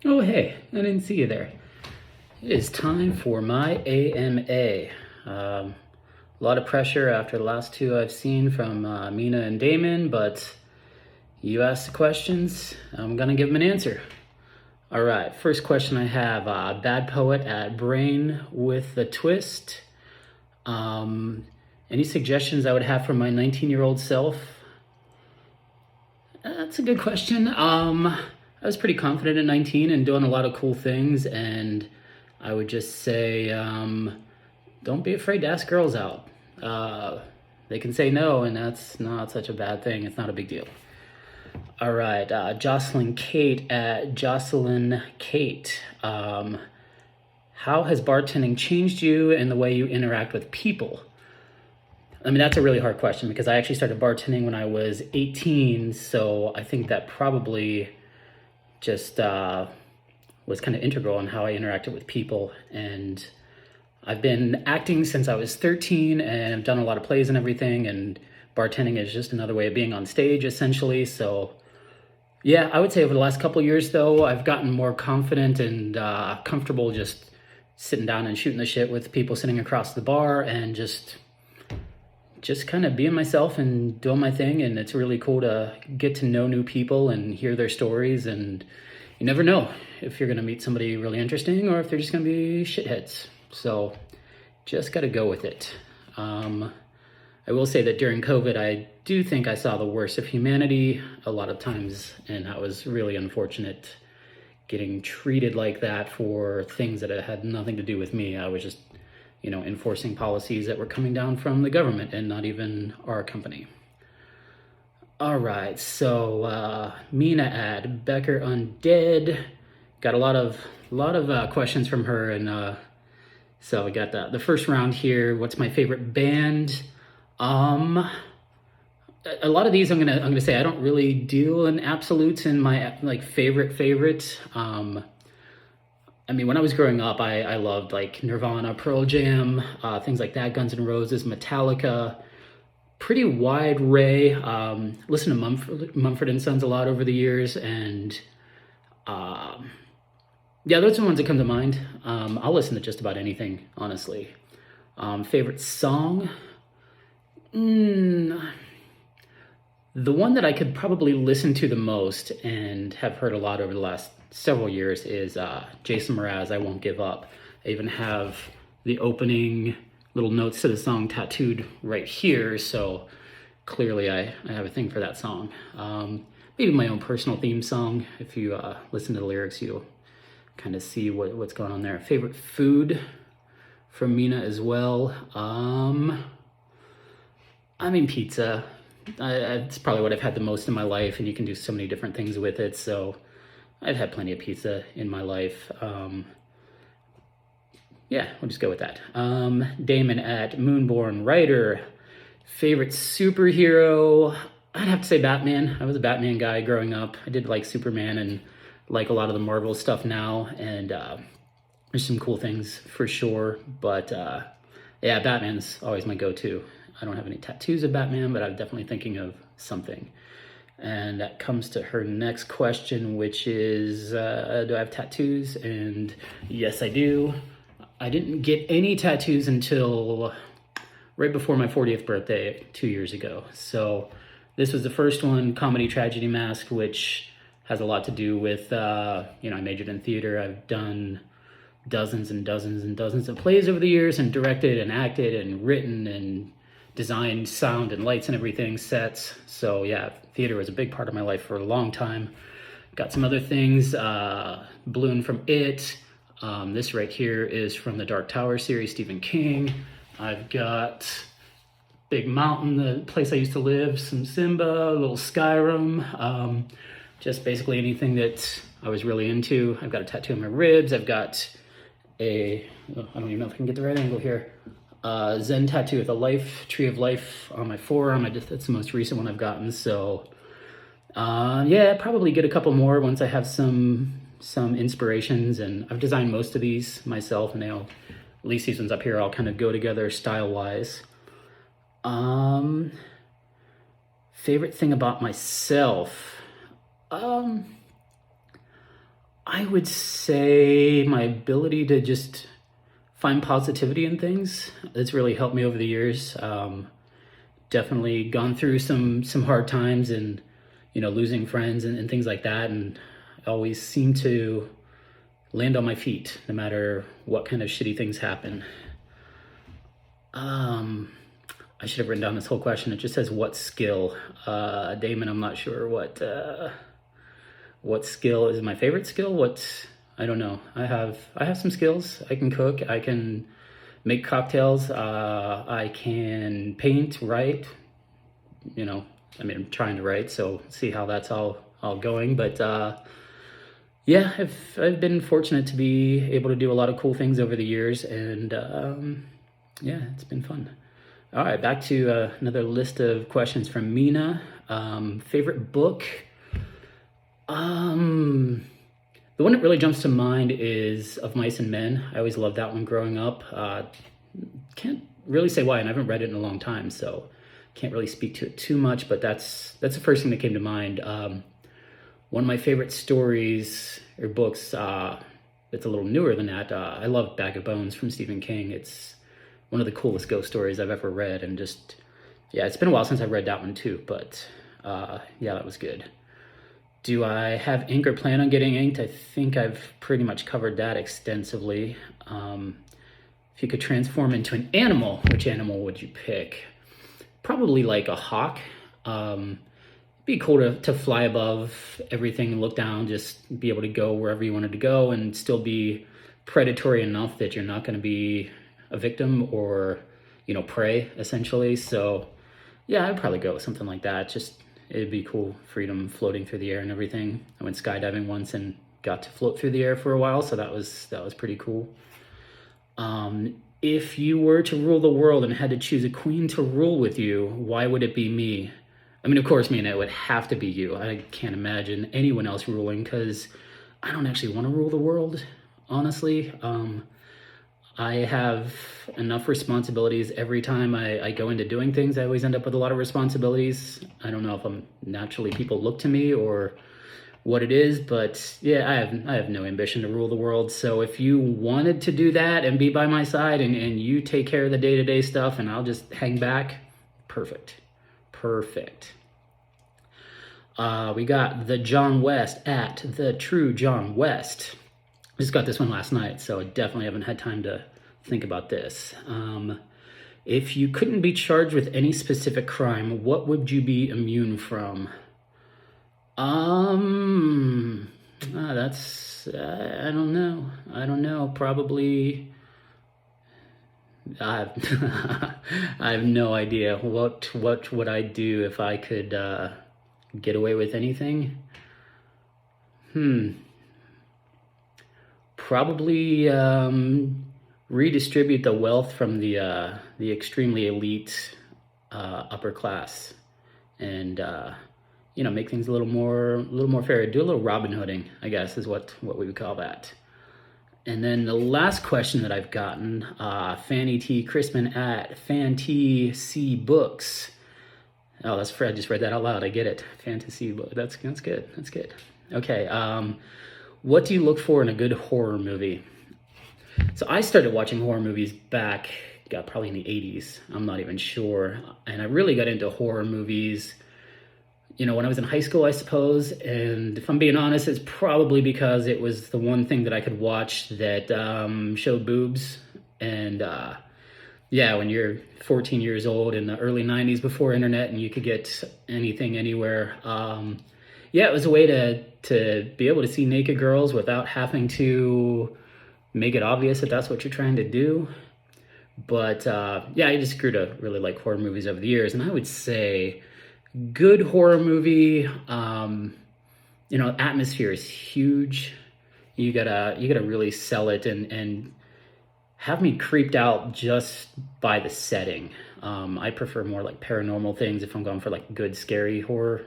Oh, hey, I didn't see you there. It is time for my AMA. A lot of pressure after the last two I've seen from Mina and Damon, but you asked the questions, I'm gonna give them an answer. All right, first question I have Bad Poet at Brain with the Twist. Um, any suggestions I would have for my 19-year-old self? That's a good question. I was pretty confident at 19 and doing a lot of cool things, and I would just say, don't be afraid to ask girls out. Uh, they can say no, and that's not such a bad thing. It's not a big deal. All right, Jocelyn Kate at Jocelyn Kate. How has bartending changed you and the way you interact with people? I mean, that's a really hard question because I actually started bartending when I was 18, so I think that probably just was kind of integral in how I interacted with people. And I've been acting since I was 13 and I've done a lot of plays and everything, and bartending is just another way of being on stage, essentially. So, yeah, I would say over the last couple of years, though, I've gotten more confident and comfortable just sitting down and shooting the shit with people sitting across the bar and just kind of being myself and doing my thing. And it's really cool to get to know new people and hear their stories. And you never know if you're going to meet somebody really interesting or if they're just going to be shitheads. So just got to go with it. I will say that during COVID, I do think I saw the worst of humanity a lot of times. And that was really unfortunate, getting treated like that for things that had nothing to do with me. I was just enforcing policies that were coming down from the government and not even our company. All right, so Mina at Becker Undead got a lot of questions from her, and so we got the first round here. What's my favorite band? A lot of these I'm gonna say I don't really deal in absolutes in my favorite. I mean, when I was growing up, I loved like Nirvana, Pearl Jam, things like that, Guns N' Roses, Metallica, pretty wide array. Listen to Mumford and Sons a lot over the years, and yeah, those are the ones that come to mind. I'll listen to just about anything, honestly. Favorite song? The one that I could probably listen to the most and have heard a lot over the last several years is Jason Mraz, I Won't Give Up. I even have the opening little notes to the song tattooed right here, so clearly I have a thing for that song. Maybe my own personal theme song. If you listen to the lyrics, you'll kind of see what's going on there. Favorite food from Mina as well. I mean, pizza. It's probably what I've had the most in my life, and you can do so many different things with it. So I've had plenty of pizza in my life. Yeah, we'll just go with that. Damon at Moonborn Writer. Favorite superhero? I'd have to say Batman. I was a Batman guy growing up. I did like Superman and like a lot of the Marvel stuff now, and there's some cool things for sure. But yeah, Batman's always my go-to. I don't have any tattoos of Batman, but I'm definitely thinking of something. And that comes to her next question, which is, do I have tattoos? And yes, I do. I didn't get any tattoos until right before my 40th birthday 2 years ago. So this was the first one, Comedy Tragedy Mask, which has a lot to do with, I majored in theater. I've done dozens and dozens and dozens of plays over the years and directed and acted and written and designed sound and lights and everything, sets. So yeah, theater was a big part of my life for a long time. Got some other things, Balloon from It. This right here is from the Dark Tower series, Stephen King. I've got Big Mountain, the place I used to live, some Simba, a little Skyrim, just basically anything that I was really into. I've got a tattoo on my ribs. I've got I don't even know if I can get the right angle here. Zen tattoo with a tree of life on my forearm. That's the most recent one I've gotten. So yeah, probably get a couple more once I have some inspirations, and I've designed most of these myself, and at least these ones up here all kind of go together style wise. Favorite thing about myself? I would say my ability to just find positivity in things. It's really helped me over the years. Definitely gone through some hard times and losing friends and things like that, and I always seem to land on my feet no matter what kind of shitty things happen. I should have written down this whole question. It just says what skill. Damon, I'm not sure what skill is my favorite skill. I don't know. I have some skills. I can cook. I can make cocktails. I can paint, write. I'm trying to write, so see how that's all going. But yeah, I've been fortunate to be able to do a lot of cool things over the years, and yeah, it's been fun. All right, back to another list of questions from Mina. Favorite book? The one that really jumps to mind is Of Mice and Men. I always loved that one growing up. Can't really say why, and I haven't read it in a long time, so can't really speak to it too much, but that's the first thing that came to mind. One of my favorite stories or books that's a little newer than that, I love Bag of Bones from Stephen King. It's one of the coolest ghost stories I've ever read, and just, yeah, it's been a while since I've read that one too, but yeah, that was good. Do I have ink or plan on getting inked? I think I've pretty much covered that extensively. If you could transform into an animal, which animal would you pick? Probably like a hawk. It'd be cool to fly above everything and look down, just be able to go wherever you wanted to go and still be predatory enough that you're not going to be a victim or, prey, essentially. So yeah, I'd probably go with something like that. Just, it'd be cool, freedom, floating through the air and everything. I went skydiving once and got to float through the air for a while, so that was pretty cool. If you were to rule the world and had to choose a queen to rule with you, why would it be me? I mean, of course, it would have to be you. I can't imagine anyone else ruling, because I don't actually want to rule the world, honestly. I have enough responsibilities every time I go into doing things. I always end up with a lot of responsibilities. I don't know if I'm naturally, people look to me or what it is, but yeah, I have no ambition to rule the world. So if you wanted to do that and be by my side and you take care of the day-to-day stuff and I'll just hang back, perfect. We got the John West at the True John West. Just got this one last night, so I definitely haven't had time to think about this. If you couldn't be charged with any specific crime, what would you be immune from? That's, I don't know. Probably, I have no idea. What would I do if I could get away with anything? Probably redistribute the wealth from the extremely elite upper class, and make things a little more fair. Do a little Robin Hooding, I guess, is what we would call that. And then the last question that I've gotten, Fanny T. Crispin at Fantasy C Books. Oh, that's Fred. I just read that out loud. I get it. Fantasy book. That's good. Okay. What do you look for in a good horror movie? So I started watching horror movies back, probably in the 80s. I'm not even sure. And I really got into horror movies, when I was in high school, I suppose. And if I'm being honest, it's probably because it was the one thing that I could watch that showed boobs. And yeah, when you're 14 years old in the early 90s before internet and you could get anything anywhere, yeah, it was a way to be able to see naked girls without having to make it obvious that that's what you're trying to do. But yeah, I just grew to really like horror movies over the years. And I would say good horror movie, atmosphere is huge. You gotta really sell it and have me creeped out just by the setting. I prefer more like paranormal things if I'm going for like good scary horror.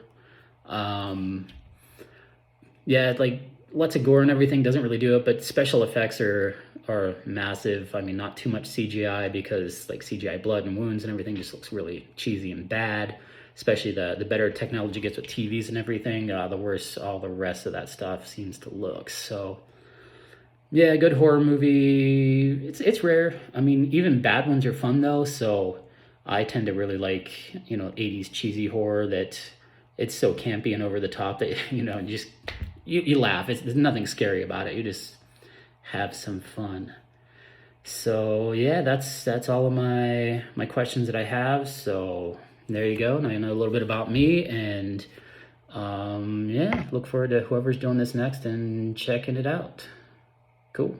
Yeah, like lots of gore and everything doesn't really do it, but special effects are massive. I mean, not too much CGI, because like CGI blood and wounds and everything just looks really cheesy and bad. especially the better technology gets with TVs and everything, the worse all the rest of that stuff seems to look. So yeah, a good horror movie. It's rare. I mean, even bad ones are fun though. So I tend to really like 80s cheesy horror that it's so campy and over the top that just you laugh. There's nothing scary about it. You just have some fun. So yeah, that's all of my questions that I have. So there you go. Now you know a little bit about me, and yeah, look forward to whoever's doing this next and checking it out. Cool.